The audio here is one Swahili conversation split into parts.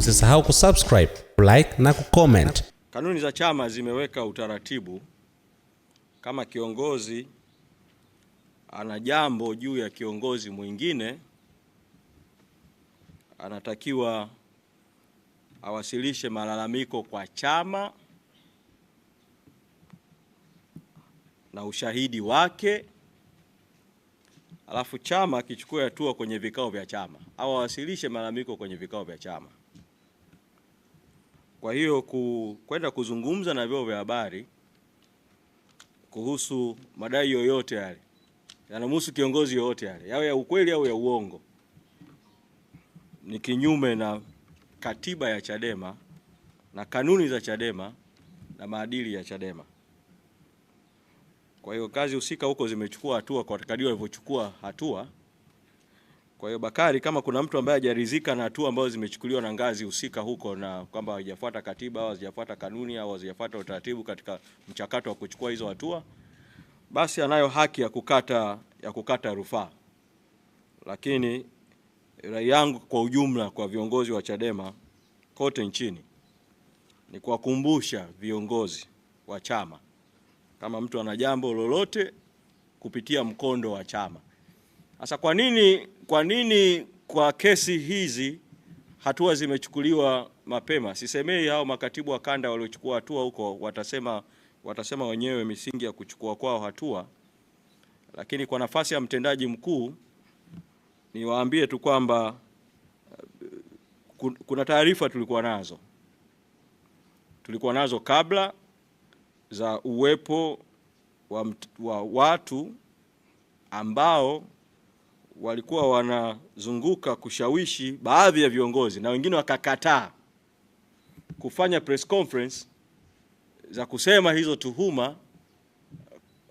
Usisahau kusubscribe, like na kucomment. Kanuni za chama zimeweka utaratibu kama kiongozi ana jambo juu ya kiongozi mwingine, anatakiwa awasilishe malalamiko kwa chama na ushahidi wake, alafu chama kichukue hatua kwenye vikao vya chama au awasilishe malalamiko kwenye vikao vya chama. Kwa hiyo kwenda kuzungumza na vyombo vya habari kuhusu madai yoyote yale yanamhusu kiongozi yoyote yale, yawe ya ukweli au ya uongo, ni kinyume na katiba ya Chadema na kanuni za Chadema na maadili ya Chadema. Kwa hiyo kazi husika huko zimechukua hatua kwa kadri walivyochukua hatua. Kwa hiyo Bakari, kama kuna mtu ambaye hajaridhika na hatua ambazo zimechukuliwa na ngazi husika huko na kwamba hawajafuata katiba au hawajafuata kanuni au hawajafuata utaratibu katika mchakato wa kuchukua hizo hatua, basi anayo haki ya kukata rufaa. Lakini rai yangu kwa ujumla kwa viongozi wa Chadema kote nchini ni kuwakumbusha viongozi wa chama, kama mtu ana jambo lolote, kupitia mkondo wa chama. Sasa kwa nini kwa kesi hizi hatua zimechukuliwa mapema? Sisemei hao makatibu wa kanda waliochukua hatua huko watasema wenyewe misingi ya kuchukua kwao hatua, lakini kwa nafasi ya mtendaji mkuu niwaambie tu kwamba kuna taarifa tulikuwa nazo kabla za uwepo wa watu ambao walikuwa wanazunguka kushawishi baadhi ya viongozi na wengine wakakataa kufanya press conference za kusema hizo tuhuma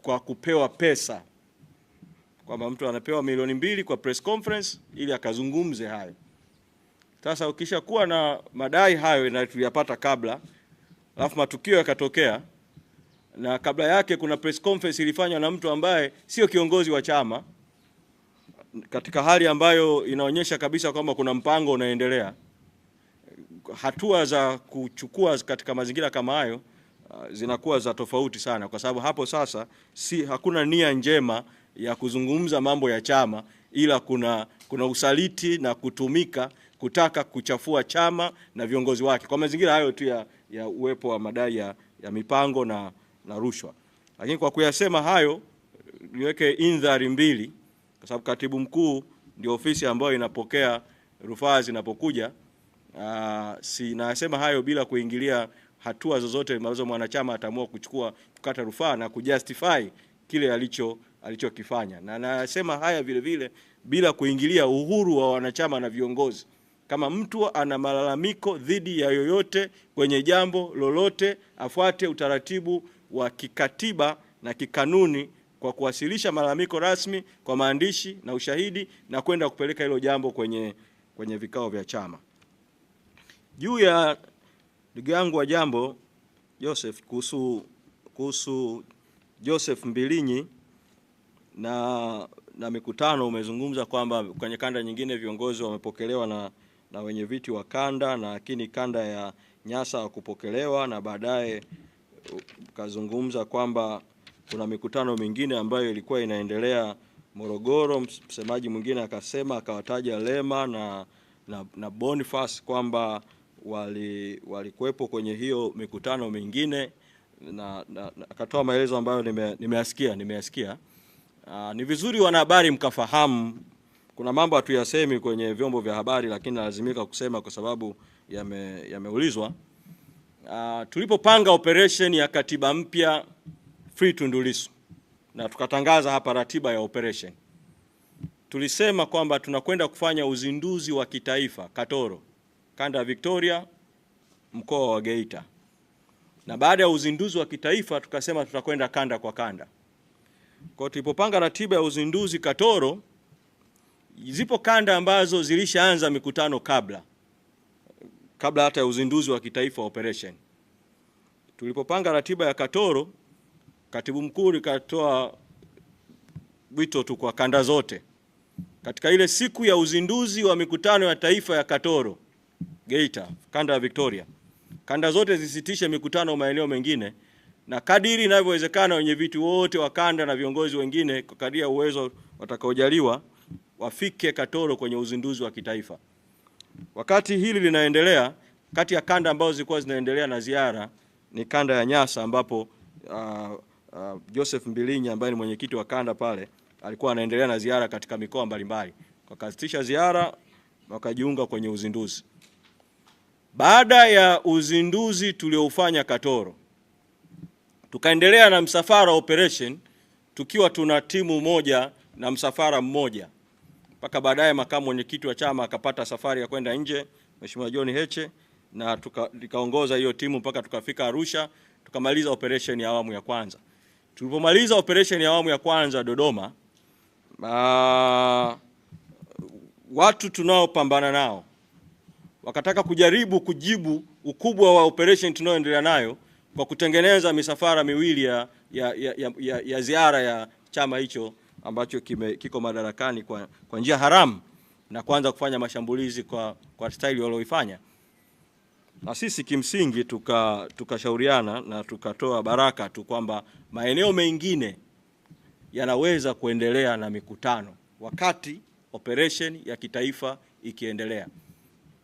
kwa kupewa pesa, kwamba mtu anapewa milioni 2 kwa press conference ili akazungumze hayo. Sasa ukisha kuwa na madai hayo na tuliyapata kabla, alafu matukio yakatokea, na kabla yake kuna press conference ilifanywa na mtu ambaye sio kiongozi wa chama, katika hali ambayo inaonyesha kabisa kwamba kuna mpango unaendelea, hatua za kuchukua katika mazingira kama hayo zinakuwa za tofauti sana, kwa sababu hapo sasa hakuna nia njema ya kuzungumza mambo ya chama, ila kuna usaliti na kutumika kutaka kuchafua chama na viongozi wake kwa mazingira hayo tu ya uwepo wa madai ya mipango na rushwa. Lakini kwa kuyasema hayo, niweke indhari mbili, kwa sababu katibu mkuu ndio ofisi ambayo inapokea rufaa zinapokuja. Nasema hayo bila kuingilia hatua zozote ambazo mwanachama ataamua kukata rufaa na kujustify kile alichokifanya. Na nasema haya vile vile bila kuingilia uhuru wa wanachama na viongozi. Kama mtu ana malalamiko dhidi ya yoyote kwenye jambo lolote, afuate utaratibu wa kikatiba na kikanuni kwa kuwasilisha malalamiko rasmi kwa maandishi na ushahidi na kwenda kupeleka hilo jambo kwenye vikao vya chama. Juu ya ndugu yangu wa jambo Joseph, kuhusu Joseph Mbilinyi na mikutano, umezungumza kwamba kwenye kanda nyingine viongozi wamepokelewa na wenye viti wa kanda, na lakini kanda ya Nyasa hakupokelewa, na baadaye kazungumza kwamba kuna mikutano mingine ambayo ilikuwa inaendelea Morogoro. Msemaji mwingine akawataja Lema na Boniface kwamba walikuwepo kwenye hiyo mikutano mingine, na akatoa maelezo ambayo nimeyasikia. Ni vizuri wanahabari mkafahamu, kuna mambo hatuyasemi kwenye vyombo vya habari, lakini lazimika kusema kwa sababu yameulizwa. Tulipopanga operation ya katiba mpya Free Tundu Lissu na tukatangaza hapa ratiba ya operation, tulisema kwamba tunakwenda kufanya uzinduzi wa kitaifa Katoro, kanda ya Victoria, mkoa wa Geita, na baada ya uzinduzi wa kitaifa tukasema tutakwenda kanda kwa kanda. Kwa tulipopanga ratiba ya uzinduzi Katoro, zipo kanda ambazo zilishaanza mikutano kabla hata ya uzinduzi wa kitaifa operation. Tulipopanga ratiba ya Katoro, katibu mkuu nikatoa wito tu kwa kanda zote katika ile siku ya uzinduzi wa mikutano ya taifa ya Katoro Geita, kanda ya Victoria, kanda zote zisitishe mikutano maeneo mengine, na kadiri inavyowezekana wenye viti wote wa kanda na viongozi wengine kwa kadiri ya uwezo watakaojaliwa wafike Katoro kwenye uzinduzi wa kitaifa. Wakati hili linaendelea, kati ya kanda ambazo zilikuwa zinaendelea na ziara ni kanda ya Nyasa, ambapo Joseph Mbilinyi ambaye ni mwenyekiti wa kanda pale alikuwa anaendelea na ziara katika mikoa mbalimbali. Wakasitisha ziara wakajiunga kwenye uzinduzi. Baada ya uzinduzi tulioufanya Katoro, tukaendelea na msafara operation tukiwa tuna timu moja na msafara mmoja. Mpaka baadaye makamu mwenyekiti wa chama akapata safari ya kwenda nje, Mheshimiwa John Heche, na tukaongoza hiyo timu mpaka tukafika Arusha, tukamaliza operation ya awamu ya kwanza. Tulipomaliza operation ya awamu ya kwanza Dodoma, watu tunaopambana nao wakataka kujaribu kujibu ukubwa wa operation tunaoendelea nayo kwa kutengeneza misafara miwili ya ziara ya chama hicho ambacho kiko madarakani kwa njia haramu, na kuanza kufanya mashambulizi kwa staili walioifanya. Na sisi kimsingi tukashauriana na tukatoa baraka tu kwamba maeneo mengine yanaweza kuendelea na mikutano wakati operation ya kitaifa ikiendelea.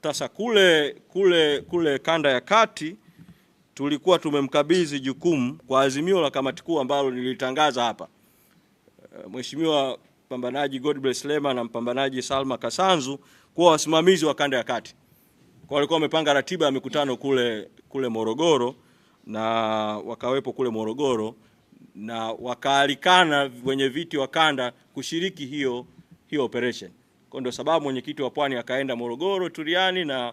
Sasa kule kanda ya kati tulikuwa tumemkabidhi jukumu kwa azimio la kamati kuu ambalo nilitangaza hapa, Mheshimiwa mpambanaji Godbless Lema na mpambanaji Salma Kasanzu kuwa wasimamizi wa kanda ya kati. Kwa walikuwa wamepanga ratiba ya mikutano kule Morogoro, na wakawepo kule Morogoro na wakaalikana wenye viti wa kanda kushiriki hiyo operation. Kwa ndio sababu mwenyekiti wa Pwani akaenda Morogoro Turiani na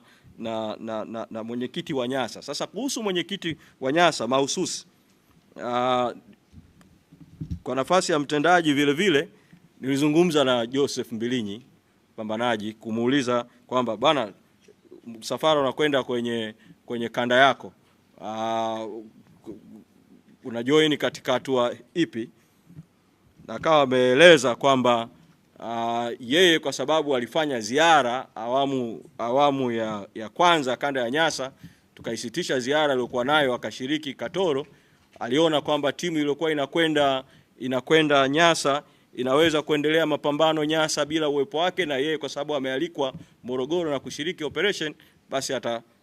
mwenyekiti wa Nyasa. Sasa kuhusu mwenyekiti wa Nyasa mahususi, kwa nafasi ya mtendaji vile nilizungumza na Joseph Mbilinyi mpambanaji kumuuliza kwamba bwana, msafara unakwenda kwenye kanda yako, una join katika hatua ipi? Na akawa ameeleza kwamba yeye kwa sababu alifanya ziara awamu ya kwanza kanda ya Nyasa, tukaisitisha ziara aliyokuwa nayo akashiriki Katoro. Aliona kwamba timu iliyokuwa inakwenda Nyasa inaweza kuendelea mapambano Nyasa bila uwepo wake, na yeye kwa sababu amealikwa Morogoro na kushiriki operation, basi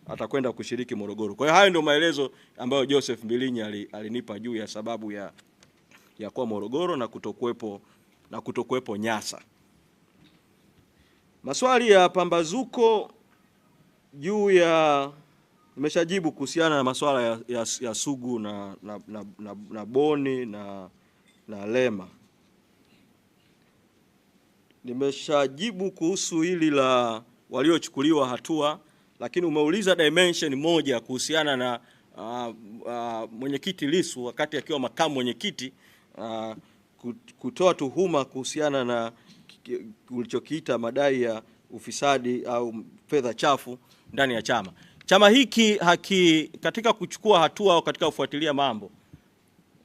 atakwenda kushiriki Morogoro. Kwa hiyo hayo ndio maelezo ambayo Joseph Mbilinyi alinipa juu ya sababu ya kuwa Morogoro na kutokuwepo Nyasa. Maswali ya pambazuko juu ya nimeshajibu kuhusiana na masuala ya Sugu na Boni na Lema. Nimeshajibu kuhusu hili la waliochukuliwa hatua, lakini umeuliza dimension moja kuhusiana na mwenyekiti Lissu wakati akiwa makamu mwenyekiti, kutoa tuhuma kuhusiana na ulichokiita madai ya ufisadi au fedha chafu ndani ya chama. Chama hiki katika kuchukua hatua au katika kufuatilia mambo,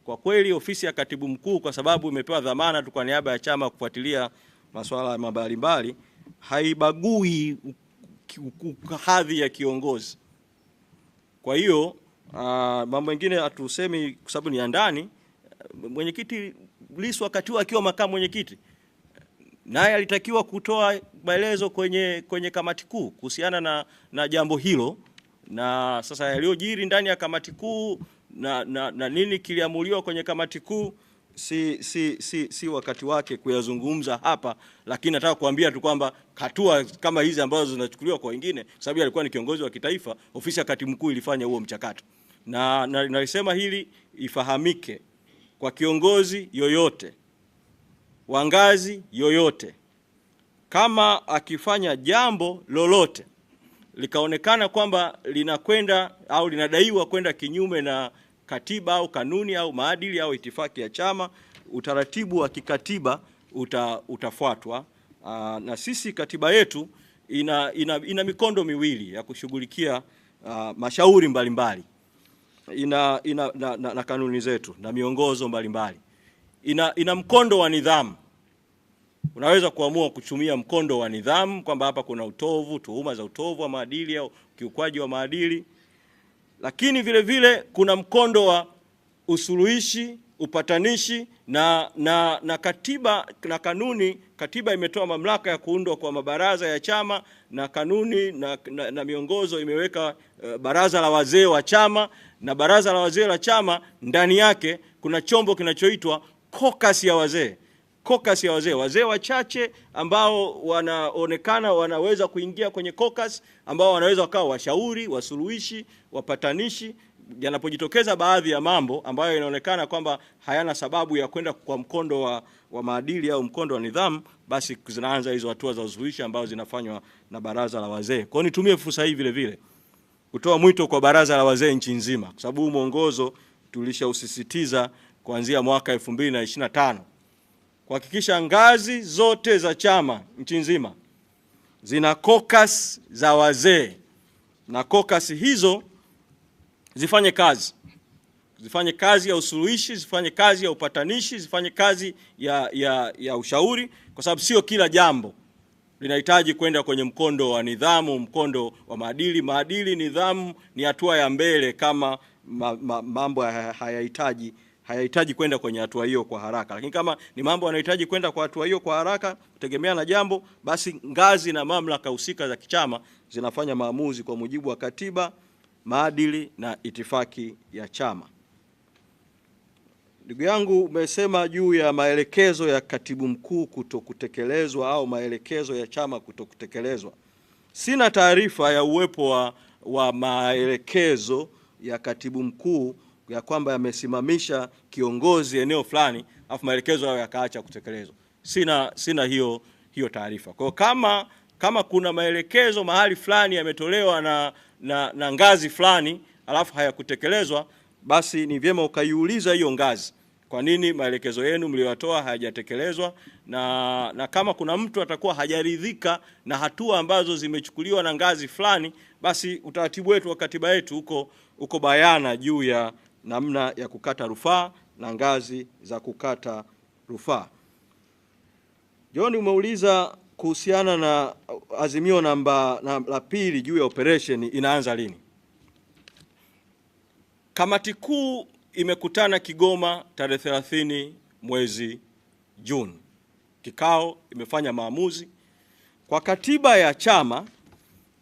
kwa kweli ofisi ya katibu mkuu, kwa sababu imepewa dhamana tu kwa niaba ya chama kufuatilia masuala mbalimbali, haibagui hadhi ya kiongozi. Kwa hiyo mambo mengine hatusemi kwa sababu ni ya ndani. Mwenyekiti Lissu wakati akiwa makamu mwenyekiti, naye alitakiwa kutoa maelezo kwenye kamati kuu kuhusiana na jambo hilo, na sasa yaliyojiri ndani ya kamati kuu na nini kiliamuliwa kwenye kamati kuu si wakati wake kuyazungumza hapa, lakini nataka kuambia tu kwamba hatua kama hizi ambazo zinachukuliwa kwa wengine, sababu alikuwa ni kiongozi wa kitaifa, ofisi ya katibu mkuu ilifanya huo mchakato. Na nalisema hili ifahamike kwa kiongozi yoyote wa ngazi yoyote, kama akifanya jambo lolote likaonekana kwamba linakwenda au linadaiwa kwenda kinyume na katiba au kanuni au maadili au itifaki ya chama, utaratibu wa kikatiba utafuatwa. Na sisi katiba yetu ina mikondo miwili ya kushughulikia mashauri mbalimbali. Na kanuni zetu na miongozo mbalimbali. Ina mkondo wa nidhamu unaweza kuamua kutumia mkondo wa nidhamu kwamba hapa kuna utovu, tuhuma za utovu wa maadili au kiukwaji wa maadili. Lakini vile vile kuna mkondo wa usuluhishi, upatanishi na katiba na kanuni. Katiba imetoa mamlaka ya kuundwa kwa mabaraza ya chama, na kanuni na miongozo imeweka baraza la wazee wa chama, na baraza la wazee la chama ndani yake kuna chombo kinachoitwa caucus ya wazee. Caucus ya wazee, wazee wachache ambao wanaonekana wanaweza kuingia kwenye caucus, ambao wanaweza wakawa washauri, wasuluhishi, wapatanishi yanapojitokeza baadhi ya mambo ambayo inaonekana kwamba hayana sababu ya kwenda kwa mkondo wa maadili au mkondo wa nidhamu, basi zinaanza hizo hatua za usuluhishi ambazo zinafanywa na baraza la wazee. Kwa hiyo nitumie fursa hii vile vile kutoa mwito kwa baraza la wazee nchi nzima, kwa sababu mwongozo tulishausisitiza kuanzia mwaka 2025 kuhakikisha ngazi zote za chama nchi nzima zina caucus za wazee, na caucus hizo zifanye kazi ya usuluhishi, zifanye kazi ya upatanishi, zifanye kazi ya ushauri, kwa sababu sio kila jambo linahitaji kwenda kwenye mkondo wa nidhamu, mkondo wa maadili. Maadili, nidhamu ni hatua ya mbele, kama mambo hayahitaji kwenda kwenye hatua hiyo kwa haraka. Lakini kama ni mambo yanahitaji kwenda kwa hatua hiyo kwa haraka, kutegemea na jambo, basi ngazi na mamlaka husika za kichama zinafanya maamuzi kwa mujibu wa katiba, maadili na itifaki ya chama. Ndugu yangu, umesema juu ya maelekezo ya katibu mkuu kutokutekelezwa au maelekezo ya chama kutokutekelezwa. Sina taarifa ya uwepo wa maelekezo ya katibu mkuu ya kwamba yamesimamisha kiongozi eneo fulani afu maelekezo hayo yakaacha kutekelezwa. Sina hiyo taarifa. Kwa kama kuna maelekezo mahali fulani yametolewa na ngazi fulani alafu hayakutekelezwa, basi ni vyema ukaiuliza hiyo ngazi, kwa nini maelekezo yenu mliotoa hayajatekelezwa, na kama kuna mtu atakuwa hajaridhika na hatua ambazo zimechukuliwa na ngazi fulani, basi utaratibu wetu wa katiba yetu uko bayana juu ya namna ya kukata rufaa na ngazi za kukata rufaa. John, umeuliza kuhusiana na azimio la pili juu ya operation inaanza lini. Kamati kuu imekutana Kigoma tarehe 30 mwezi Juni. Kikao imefanya maamuzi. Kwa katiba ya chama,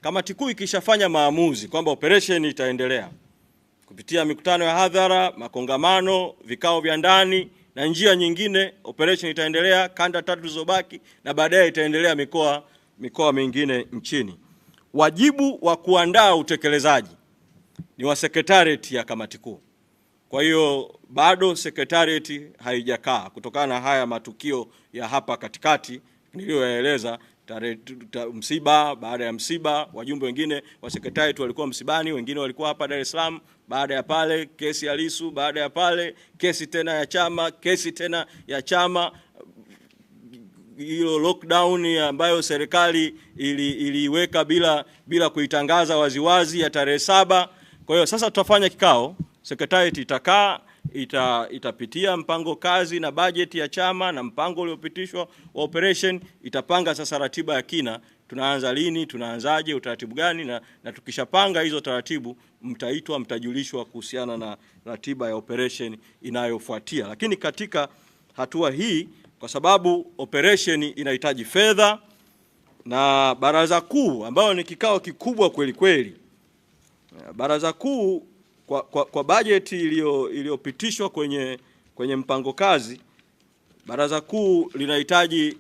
kamati kuu ikishafanya maamuzi kwamba operation itaendelea kupitia mikutano ya hadhara, makongamano, vikao vya ndani na njia nyingine, operation itaendelea kanda 3 zilizobaki na baadaye itaendelea mikoa mingine nchini. Wajibu wa kuandaa utekelezaji ni wa secretariat ya kamati kuu. Kwa hiyo bado secretariat haijakaa kutokana na haya matukio ya hapa katikati niliyoyaeleza, msiba, baada ya msiba wajumbe wengine wa secretariat walikuwa msibani, wengine walikuwa hapa Dar es Salaam, baada ya pale kesi ya Lissu, baada ya pale kesi tena ya chama, kesi tena ya chama, hiyo lockdown ambayo serikali iliweka bila kuitangaza waziwazi ya tarehe 7. Kwa hiyo sasa tutafanya kikao, secretariat itakaa, itapitia mpango kazi na bajeti ya chama na mpango uliopitishwa wa operation, itapanga sasa ratiba ya kina, tunaanza lini, tunaanzaje, utaratibu gani, na tukishapanga hizo taratibu mtajulishwa kuhusiana na ratiba ya operation inayofuatia. Lakini katika hatua hii, kwa sababu operation inahitaji fedha, na baraza kuu ambayo ni kikao kikubwa kweli kweli, baraza kuu kwa bajeti iliyopitishwa kwenye mpango kazi, baraza kuu linahitaji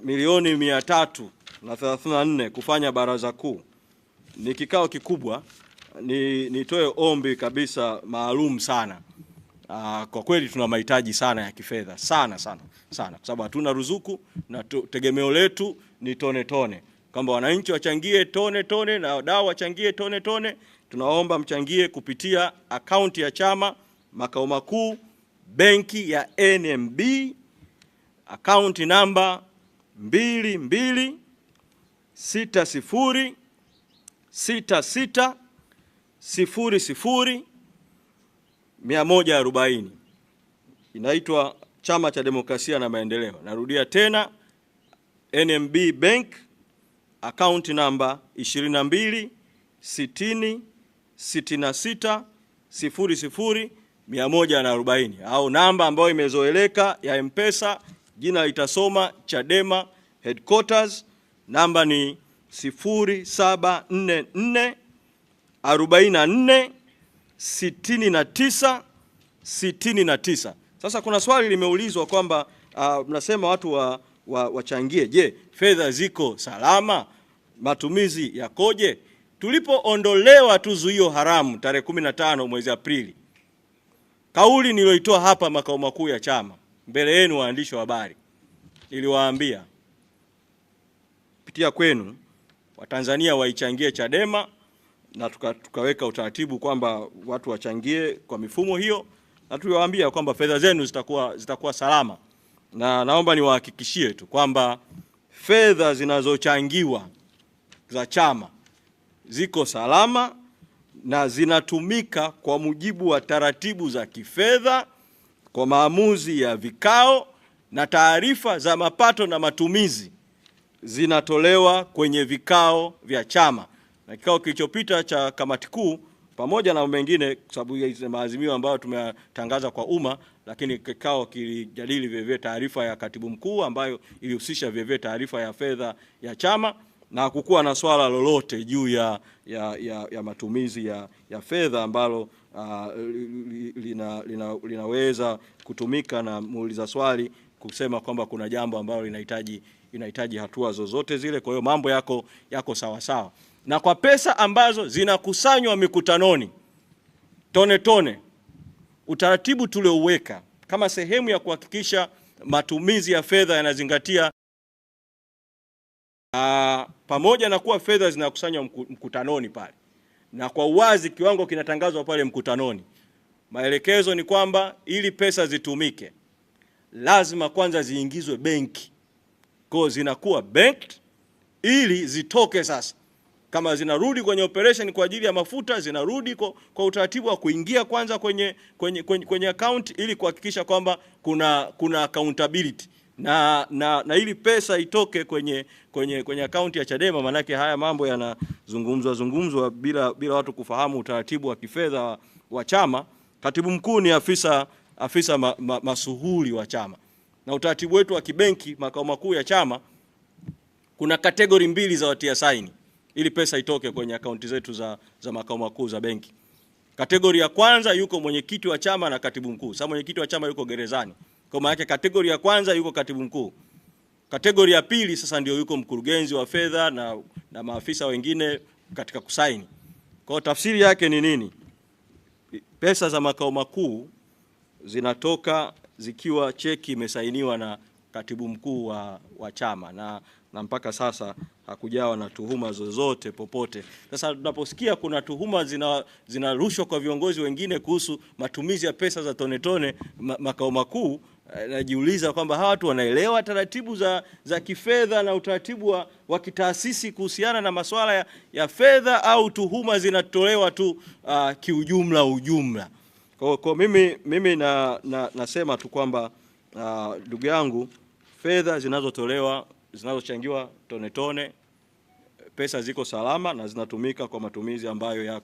milioni 334 kufanya baraza kuu. Ni kikao kikubwa. Nitoe ombi kabisa maalum sana. Kwa kweli tuna mahitaji sana ya kifedha, sana kwa sababu hatuna ruzuku na tegemeo letu ni tone, kwamba wananchi wachangie tone na wadau wachangie tone. Tunaomba mchangie kupitia akaunti ya chama, makao makuu, benki ya NMB, akaunti namba 2260600140. Inaitwa Chama cha Demokrasia na Maendeleo. Narudia tena, NMB Bank, account number 22 60 66 00 140, au namba ambayo imezoeleka ya M-Pesa, jina litasoma Chadema Headquarters, namba ni 0744 44 69 69. Sasa kuna swali limeulizwa kwamba mnasema watu wachangie. Je, fedha ziko salama? Matumizi yakoje? Tulipoondolewa tu zuio haramu tarehe 15 mwezi Aprili, kauli niliyoitoa hapa makao makuu ya chama mbele yenu waandishi wa habari, niliwaambia kupitia kwenu Watanzania waichangie Chadema, na tukaweka utaratibu kwamba watu wachangie kwa mifumo hiyo, na tuliwaambia kwamba fedha zenu zitakuwa salama. Na naomba niwahakikishie tu kwamba fedha zinazochangiwa za chama ziko salama na zinatumika kwa mujibu wa taratibu za kifedha, kwa maamuzi ya vikao, na taarifa za mapato na matumizi zinatolewa kwenye vikao vya chama. Na kikao kilichopita cha kamati kuu, pamoja na mengine kwa sababu ya maazimio ambayo tumetangaza kwa umma, lakini kikao kilijadili vile taarifa ya katibu mkuu ambayo ilihusisha vile taarifa ya fedha ya chama, na hakukuwa na swala lolote juu ya matumizi ya fedha ambalo linaweza kutumika na muuliza swali kusema kwamba kuna jambo ambalo inahitaji hatua zozote zile. Kwa hiyo mambo yako sawa sawa. Na kwa pesa ambazo zinakusanywa mikutanoni tone, utaratibu tuliouweka kama sehemu ya kuhakikisha matumizi ya fedha yanazingatia, pamoja na kuwa fedha zinakusanywa mkutanoni pale na kwa uwazi kiwango kinatangazwa pale mkutanoni, maelekezo ni kwamba ili pesa zitumike lazima kwanza ziingizwe benki. Kwa zinakuwa banked ili zitoke sasa. Kama zinarudi kwenye operation kwa ajili ya mafuta, zinarudi kwa utaratibu wa kuingia kwanza kwenye account ili kuhakikisha kwamba kuna accountability. Na ili pesa itoke kwenye account ya Chadema, manake haya mambo yanazungumzwa bila watu kufahamu utaratibu wa kifedha wa chama. Katibu mkuu ni afisa masuhuli wa chama. Na utaratibu wetu wa kibenki makao makuu ya chama, kuna kategori mbili za watia saini ili pesa itoke kwenye akaunti zetu za makao makuu za benki. Kategori ya kwanza yuko mwenyekiti wa chama na katibu mkuu. Sasa mwenyekiti wa chama yuko gerezani, kwa maana yake kategori ya kwanza yuko katibu mkuu. Kategori ya pili sasa ndio yuko mkurugenzi wa fedha na maafisa wengine katika kusaini. Kwa tafsiri yake ni nini? Pesa za makao makuu zinatoka zikiwa cheki imesainiwa na katibu mkuu wa chama, na mpaka sasa hakujawa na tuhuma zozote popote. Sasa tunaposikia kuna tuhuma zinarushwa kwa viongozi wengine kuhusu matumizi ya pesa za tone makao makuu, najiuliza kwamba hawa watu wanaelewa taratibu za kifedha na utaratibu wa kitaasisi kuhusiana na masuala ya fedha, au tuhuma zinatolewa tu kiujumla. Kwa mimi nasema tu kwamba ndugu yangu, fedha zinazochangiwa tone, pesa ziko salama na zinatumika kwa matumizi ambayo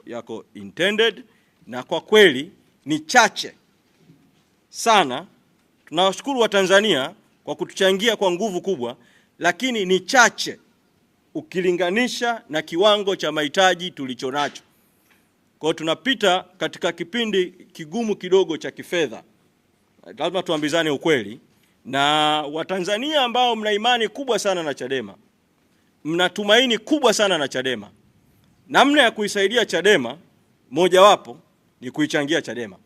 yako intended, na kwa kweli ni chache sana. Tunawashukuru Watanzania kwa kutuchangia kwa nguvu kubwa, lakini ni chache ukilinganisha na kiwango cha mahitaji tulichonacho. Kwa tunapita katika kipindi kigumu kidogo cha kifedha. Lazima tuambizane ukweli, na Watanzania ambao mna imani kubwa sana na Chadema, mna tumaini kubwa sana na Chadema, namna ya kuisaidia Chadema mojawapo ni kuichangia Chadema.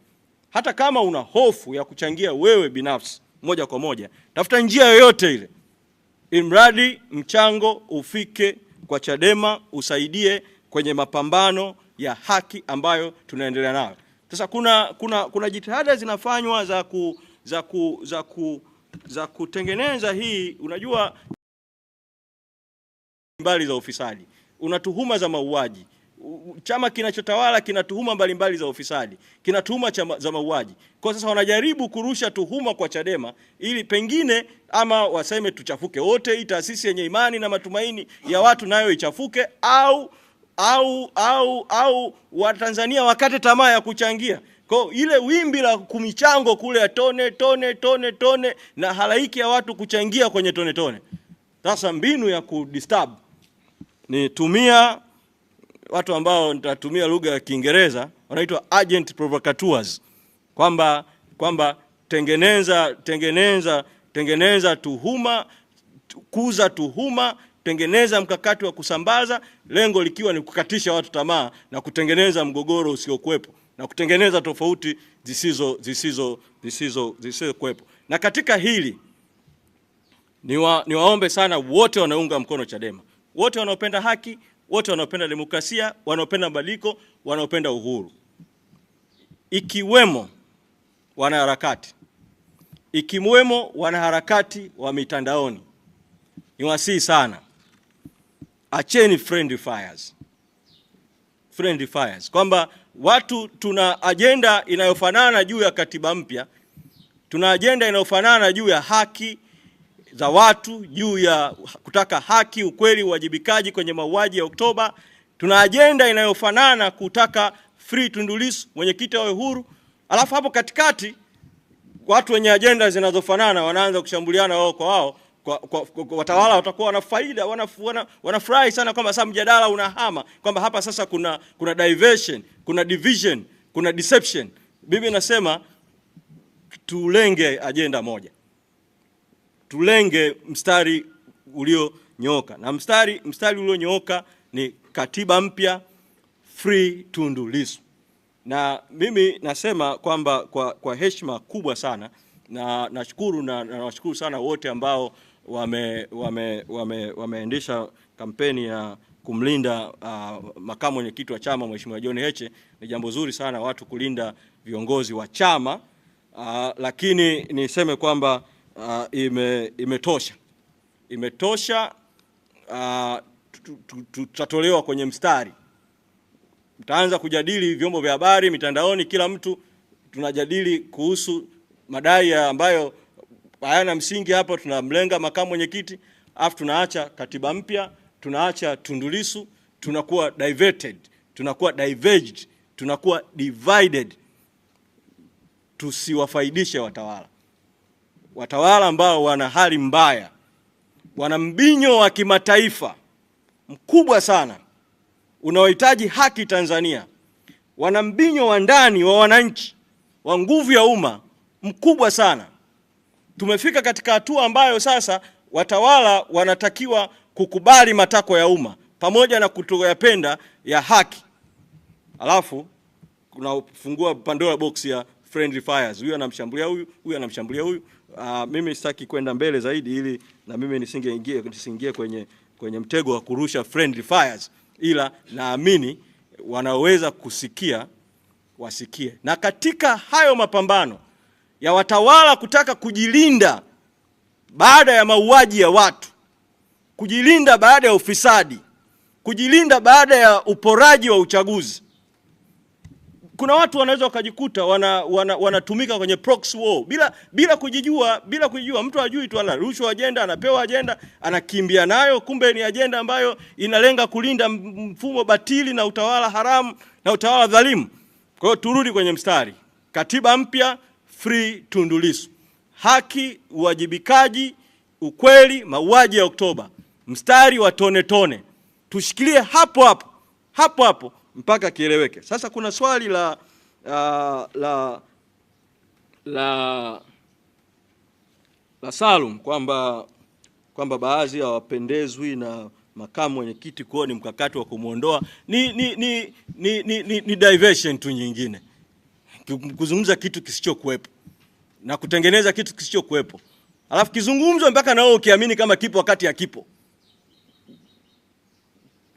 Hata kama una hofu ya kuchangia wewe binafsi moja kwa moja, tafuta njia yoyote ile, imradi mchango ufike kwa Chadema, usaidie kwenye mapambano ya haki ambayo tunaendelea nayo. Sasa kuna jitihada zinafanywa za kutengeneza hii, unajua, mbali za ufisadi, una tuhuma za mauaji, chama kinachotawala kina tuhuma mbalimbali za ufisadi, kina tuhuma za mauaji. Kwa sasa wanajaribu kurusha tuhuma kwa Chadema ili pengine ama waseme tuchafuke wote, hii taasisi yenye imani na matumaini ya watu nayo ichafuke, au Watanzania wakate tamaa ya kuchangia. Kwa ile wimbi la kumichango kule ya tone na halaiki ya watu kuchangia kwenye tone. Sasa mbinu ya kudisturb ni tumia watu ambao nitatumia lugha ya Kiingereza wanaitwa agent provocateurs, kwamba tengeneza tuhuma, kuza tuhuma, tengeneza mkakati wa kusambaza, lengo likiwa ni kukatisha watu tamaa na kutengeneza mgogoro usiokuwepo na kutengeneza tofauti zisizo kuwepo. Na katika hili niwaombe sana wote wanaunga mkono Chadema, wote wanaopenda haki, wote wanaopenda demokrasia, wanaopenda mabadiliko, wanaopenda uhuru, ikiwemo wanaharakati wa mitandaoni, niwasihi sana, acheni friendly fires, kwamba watu tuna agenda inayofanana juu ya katiba mpya, tuna agenda inayofanana juu ya haki za watu, juu ya kutaka haki, ukweli, uwajibikaji kwenye mauaji ya Oktoba. Tuna agenda inayofanana kutaka free Tundu Lissu, mwenyekiti awe huru. Alafu hapo katikati watu wenye agenda zinazofanana wanaanza kushambuliana wao kwa wao. Watawala watakuwa wana faida, wanafurahi sana kwamba sasa mjadala unahama, kwamba hapa sasa kuna diversion, kuna division, kuna deception. Bibi nasema tulenge agenda moja, tulenge mstari ulionyooka, na mstari ulionyooka ni katiba mpya, free Tundu Lissu. Na mimi nasema kwamba kwa heshima kubwa sana, na nashukuru na nawashukuru sana wote ambao wameendesha kampeni ya kumlinda makamu mwenyekiti wa chama Mheshimiwa John Heche. Ni jambo zuri sana watu kulinda viongozi wa chama, lakini niseme kwamba imetosha. Tutatolewa kwenye mstari, tutaanza kujadili vyombo vya habari, mitandaoni, kila mtu tunajadili kuhusu madai ambayo hayana msingi. Hapa tunamlenga makamu mwenyekiti, afu tunaacha katiba mpya, tunaacha Tundu Lissu, tunakuwa diverted, tunakuwa diverged, tunakuwa divided. Tusiwafaidishe watawala ambao wana hali mbaya, wana mbinyo wa kimataifa mkubwa sana unaohitaji haki Tanzania, wana mbinyo wa ndani wa wananchi wa nguvu ya umma mkubwa sana. Tumefika katika hatua ambayo sasa watawala wanatakiwa kukubali matakwa ya umma pamoja na kutoyapenda ya haki. Alafu kuna fungua Pandora box ya friendly fires, huyu anamshambulia huyu, huyu anamshambulia huyu. Mimi sitaki kwenda mbele zaidi ili na mimi nisingeingie kwenye mtego wa kurusha friendly fires, ila naamini wanaweza kusikia wasikie. Na katika hayo mapambano ya watawala kutaka kujilinda baada ya mauaji ya watu, kujilinda baada ya ufisadi, kujilinda baada ya uporaji wa uchaguzi, kuna watu wanaweza wakajikuta wanatumika kwenye proxy war bila kujijua. Mtu hajui tu, anarushwa agenda, anapewa agenda, anakimbia nayo, kumbe ni agenda ambayo inalenga kulinda mfumo batili na utawala haramu na utawala dhalimu. Kwa hiyo turudi kwenye mstari, katiba mpya, free Tundu Lissu, haki, uwajibikaji, ukweli, mauaji ya Oktoba, mstari wa tone. Tushikilie hapo mpaka kieleweke. Sasa kuna swali la Salum kwamba baadhi hawapendezwi na makamu mwenyekiti kuwa ni mkakati wa kumuondoa. Ni diversion tu nyingine, kuzungumza kitu kisichokuwepo na kutengeneza kitu kisichokuwepo, alafu kizungumzo mpaka na wewe ukiamini kama kipo wakati hakipo.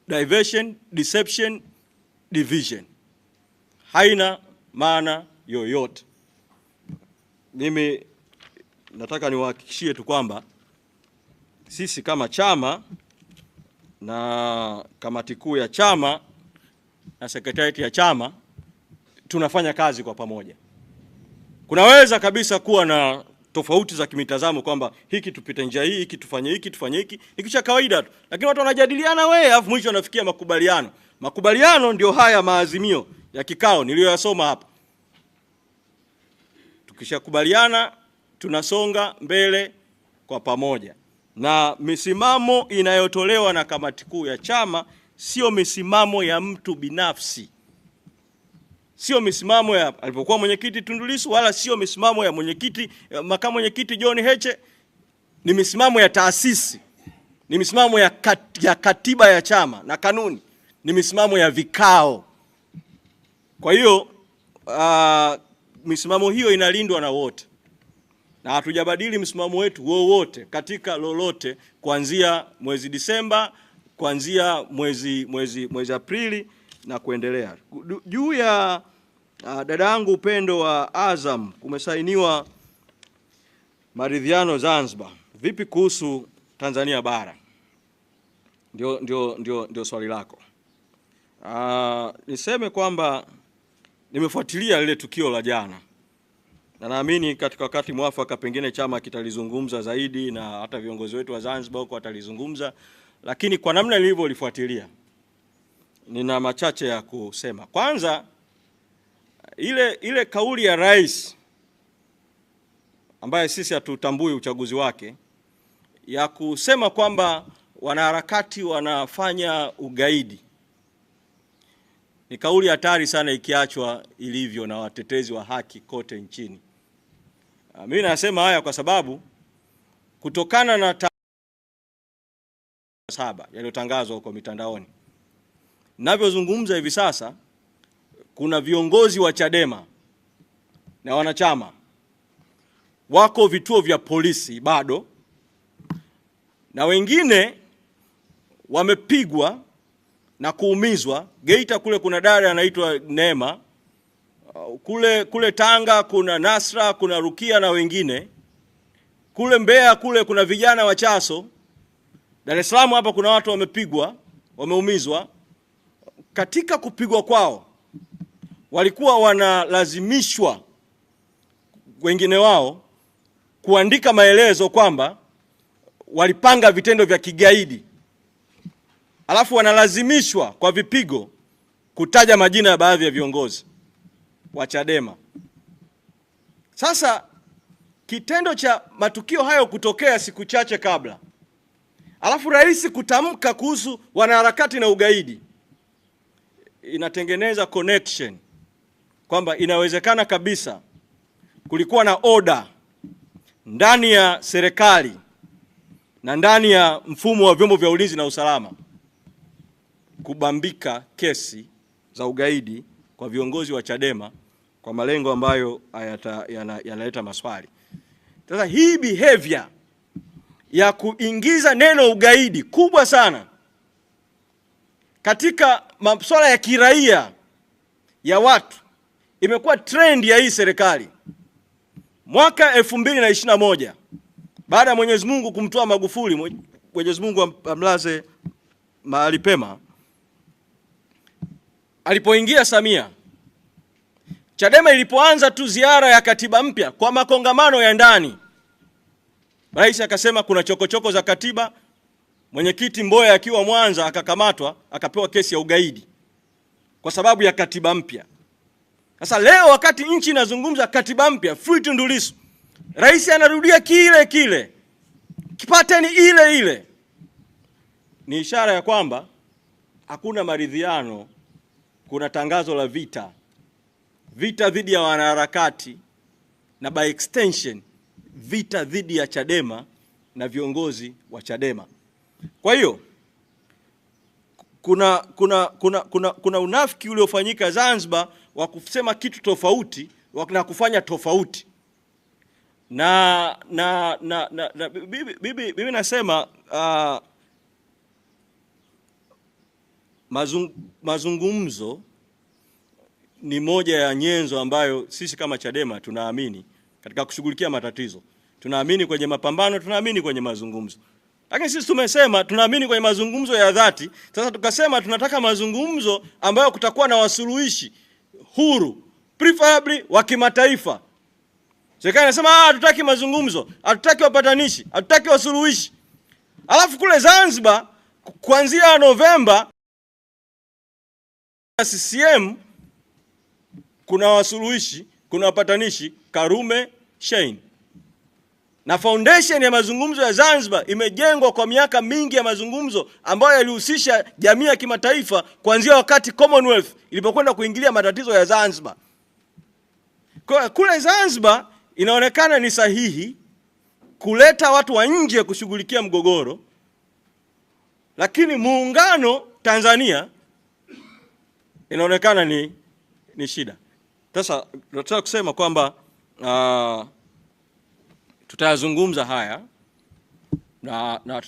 Diversion, deception, division haina maana yoyote. Mimi nataka niwahakikishie tu kwamba sisi kama chama na kamati kuu ya chama na sekretarieti ya chama tunafanya kazi kwa pamoja. Kunaweza kabisa kuwa na tofauti za kimitazamo kwamba hiki tupite njia hii, hiki tufanye hiki, ni kitu cha kawaida tu. Lakini watu wanajadiliana alafu mwisho wanafikia makubaliano. Makubaliano ndio haya maazimio ya kikao niliyoyasoma hapa. Tukishakubaliana tunasonga mbele kwa pamoja. Na misimamo inayotolewa na kamati kuu ya chama sio misimamo ya mtu binafsi. Sio misimamo ya alipokuwa mwenyekiti Tundu Lissu, wala sio misimamo ya makamu mwenyekiti John Heche. Ni misimamo ya taasisi. Ni misimamo ya katiba ya chama na kanuni. Ni misimamo ya vikao. Kwa hiyo misimamo hiyo inalindwa na wote. Na hatujabadili msimamo wetu wowote katika lolote kuanzia mwezi Disemba, kuanzia mwezi Aprili na kuendelea. Juu ya dada yangu Upendo wa Azam, kumesainiwa maridhiano Zanzibar. Vipi kuhusu Tanzania bara? Ndio swali lako. Niseme kwamba nimefuatilia lile tukio la jana. Na naamini katika wakati mwafaka pengine chama kitalizungumza zaidi na hata viongozi wetu wa Zanzibar huko watalizungumza, lakini kwa namna nilivyolifuatilia nina machache ya kusema. Kwanza, ile kauli ya rais ambaye sisi hatutambui uchaguzi wake ya kusema kwamba wanaharakati wanafanya ugaidi ni kauli hatari sana ikiachwa ilivyo na watetezi wa haki kote nchini. Mimi nasema haya kwa sababu kutokana na 7 yaliyotangazwa huko mitandaoni, ninavyozungumza hivi sasa, kuna viongozi wa Chadema na wanachama wako vituo vya polisi bado, na wengine wamepigwa na kuumizwa. Geita kule kuna dada anaitwa Neema, kule Tanga kuna Nasra, kuna Rukia na wengine. Kule Mbeya kule kuna vijana wa Chaso. Dar es Salaam hapa kuna watu wamepigwa, wameumizwa. Katika kupigwa kwao walikuwa wanalazimishwa wengine wao kuandika maelezo kwamba walipanga vitendo vya kigaidi. Alafu wanalazimishwa kwa vipigo kutaja majina ya baadhi ya viongozi wa Chadema. Sasa kitendo cha matukio hayo kutokea siku chache kabla, alafu rais kutamka kuhusu wanaharakati na ugaidi, inatengeneza connection kwamba inawezekana kabisa kulikuwa na order ndani ya serikali na ndani ya mfumo wa vyombo vya ulinzi na usalama kubambika kesi za ugaidi kwa viongozi wa Chadema kwa malengo ambayo yanaleta maswali. Sasa hii behavior ya kuingiza neno ugaidi kubwa sana katika masuala ya kiraia ya watu imekuwa trend ya hii serikali. Mwaka 2021 baada ya Mwenyezi Mungu kumtoa Magufuli, Mwenyezi Mungu amlaze mahali pema, alipoingia Samia, Chadema ilipoanza tu ziara ya katiba mpya kwa makongamano ya ndani, rais akasema kuna chokochoko za katiba. Mwenyekiti Mboya akiwa Mwanza akakamatwa, akapewa kesi ya ugaidi kwa sababu ya katiba mpya. Sasa leo wakati nchi inazungumza katiba mpya, free Tundu Lissu, rais anarudia kile kile, kipateni ile ile. Ni ishara ya kwamba hakuna maridhiano, kuna tangazo la vita dhidi ya wanaharakati na by extension vita dhidi ya Chadema na viongozi wa Chadema. Kwa hiyo kuna unafiki uliofanyika Zanzibar wa kusema kitu tofauti na kufanya tofauti. Bibi nasema mazungumzo ni moja ya nyenzo ambayo sisi kama Chadema tunaamini katika kushughulikia matatizo. Tunaamini kwenye mapambano, tunaamini kwenye mazungumzo. Lakini sisi tumesema tunaamini kwenye mazungumzo ya dhati. Sasa tukasema tunataka mazungumzo ambayo kutakuwa na wasuluhishi huru, preferably wa kimataifa. Serikali inasema hatutaki mazungumzo, hatutaki wapatanishi, hatutaki wasuluhishi. Alafu kule Zanzibar kuanzia Novemba CCM kuna wasuluhishi, kuna wapatanishi Karume, Shein. Na foundation ya mazungumzo ya Zanzibar imejengwa kwa miaka mingi ya mazungumzo ambayo yalihusisha jamii ya kimataifa kuanzia wakati Commonwealth ilipokwenda kuingilia matatizo ya Zanzibar. Kwa kule Zanzibar inaonekana ni sahihi kuleta watu wa nje kushughulikia mgogoro, lakini muungano Tanzania inaonekana ni shida. Sasa tunataka kusema kwamba tutayazungumza haya na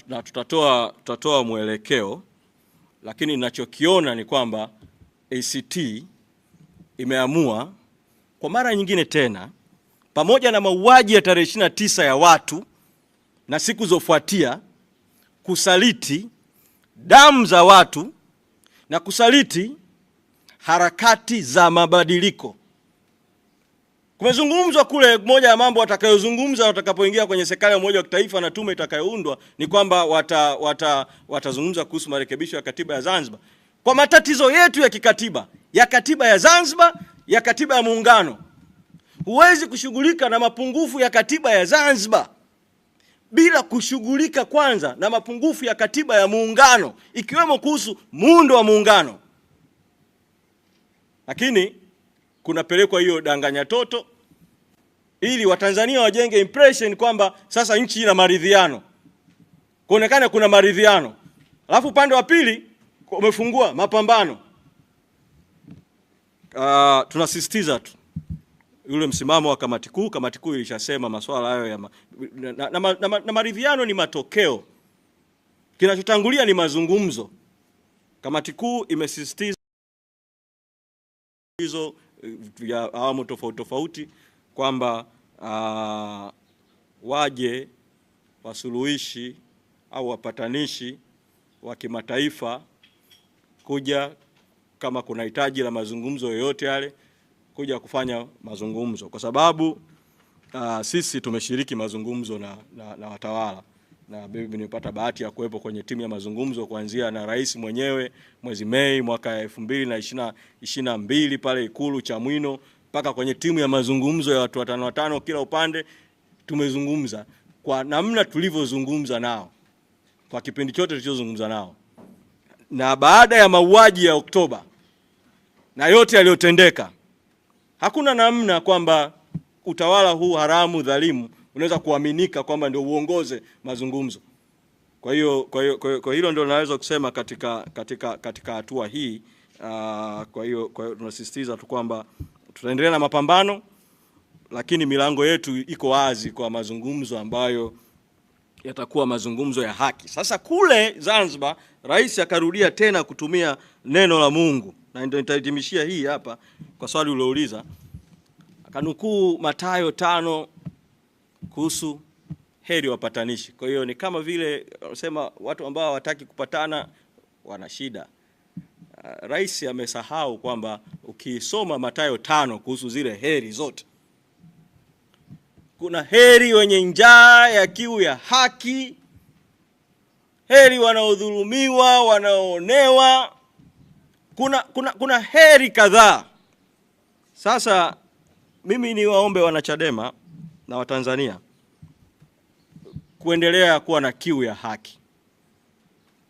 tutatoa mwelekeo, lakini ninachokiona ni kwamba ACT imeamua kwa mara nyingine tena, pamoja na mauaji ya tarehe 29 ya watu na siku zofuatia, kusaliti damu za watu na kusaliti harakati za mabadiliko. Kumezungumzwa kule, moja ya mambo watakayozungumza watakapoingia kwenye serikali ya umoja wa kitaifa na tume itakayoundwa ni kwamba watazungumza kuhusu marekebisho ya katiba ya Zanzibar. Kwa matatizo yetu ya kikatiba, ya katiba ya Zanzibar, ya katiba ya muungano, huwezi kushughulika na mapungufu ya katiba ya Zanzibar bila kushughulika kwanza na mapungufu ya katiba ya muungano, ikiwemo kuhusu muundo wa muungano. Lakini kunapelekwa hiyo danganya toto ili Watanzania wajenge impression kwamba sasa nchi ina maridhiano, kuonekana kuna maridhiano, alafu upande wa pili umefungua mapambano. Tunasisitiza tu yule msimamo wa kamati kuu. Kamati kuu ilishasema masuala hayo ya na maridhiano ni matokeo, kinachotangulia ni mazungumzo. Kamati kuu imesisitiza hizo vya awamu tofauti tofauti kwamba waje wasuluhishi au wapatanishi wa kimataifa kuja kama kuna hitaji la mazungumzo yoyote yale, kuja kufanya mazungumzo, kwa sababu sisi tumeshiriki mazungumzo na watawala, na mimi nimepata bahati ya kuwepo kwenye timu ya mazungumzo kuanzia na rais mwenyewe mwezi Mei mwaka 2022 pale Ikulu Chamwino, mpaka kwenye timu ya mazungumzo ya watu watano kila upande. Tumezungumza kwa namna tulivyozungumza nao kwa kipindi chote tulichozungumza nao, na baada ya mauaji ya Oktoba na yote yaliyotendeka, hakuna namna kwamba utawala huu haramu dhalimu unaweza kuaminika kwamba ndio uongoze mazungumzo. Kwa hilo ndio naweza kusema katika hatua hii. Kwa hiyo tunasisitiza tu kwamba tutaendelea na mapambano, lakini milango yetu iko wazi kwa mazungumzo ambayo yatakuwa mazungumzo ya haki. Sasa kule Zanzibar rais akarudia tena kutumia neno la Mungu, na ndio nitahitimishia hii hapa kwa swali uliouliza. Akanukuu Mathayo 5 kuhusu heri wapatanishi. Kwa hiyo ni kama vile wanasema watu ambao hawataki kupatana wana shida. Rais amesahau kwamba ukisoma Mathayo 5 kuhusu zile heri zote, kuna heri wenye njaa ya kiu ya haki, heri wanaodhulumiwa, wanaoonewa, kuna heri kadhaa. Sasa mimi ni waombe wanachadema na Watanzania kuendelea kuwa na kiu ya haki,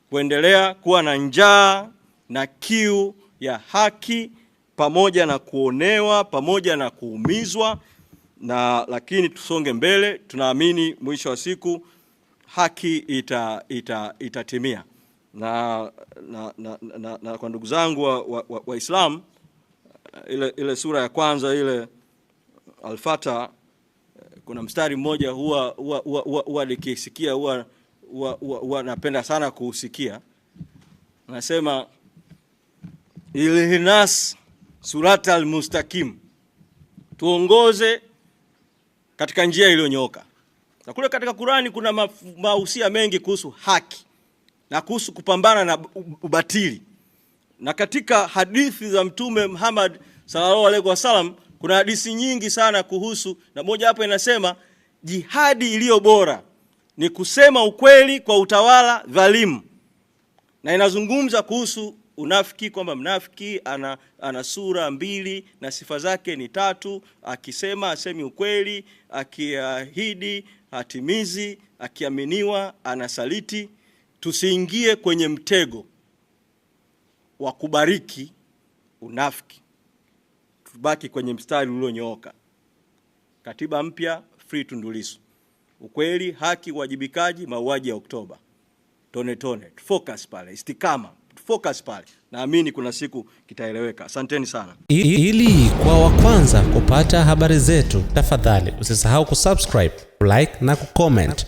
kuendelea kuwa na njaa na kiu ya haki, pamoja na kuonewa, pamoja na kuumizwa, lakini tusonge mbele. Tunaamini mwisho wa siku haki itatimia. Na kwa ndugu zangu Waislamu, ile sura ya kwanza ile Al-Fatiha, kuna mstari mmoja huwa nikisikia huwa napenda sana kuusikia. Nasema Ihdinas siratal mustaqim, tuongoze katika njia iliyonyooka. Na kule katika Qur'ani kuna mahusia mengi kuhusu haki na kuhusu kupambana na ubatili. Na katika hadithi za Mtume Muhammad sallallahu alaihi wasallam kuna hadithi nyingi sana kuhusu, na moja hapo inasema jihadi iliyo bora ni kusema ukweli kwa utawala dhalimu. Na inazungumza kuhusu unafiki, kwamba mnafiki ana sura mbili na sifa zake ni tatu: akisema asemi ukweli, akiahidi hatimizi, akiaminiwa anasaliti. Tusiingie kwenye mtego wa kubariki unafiki, tubaki kwenye mstari ulionyooka. Katiba mpya, free Tundu Lissu. Ukweli, haki, uwajibikaji, mauaji ya Oktoba. Tone, focus pale, istikama, focus pale. Naamini kuna siku kitaeleweka. Asanteni sana. Ili kwa wa kwanza kupata habari zetu, tafadhali usisahau kusubscribe, like na kucomment.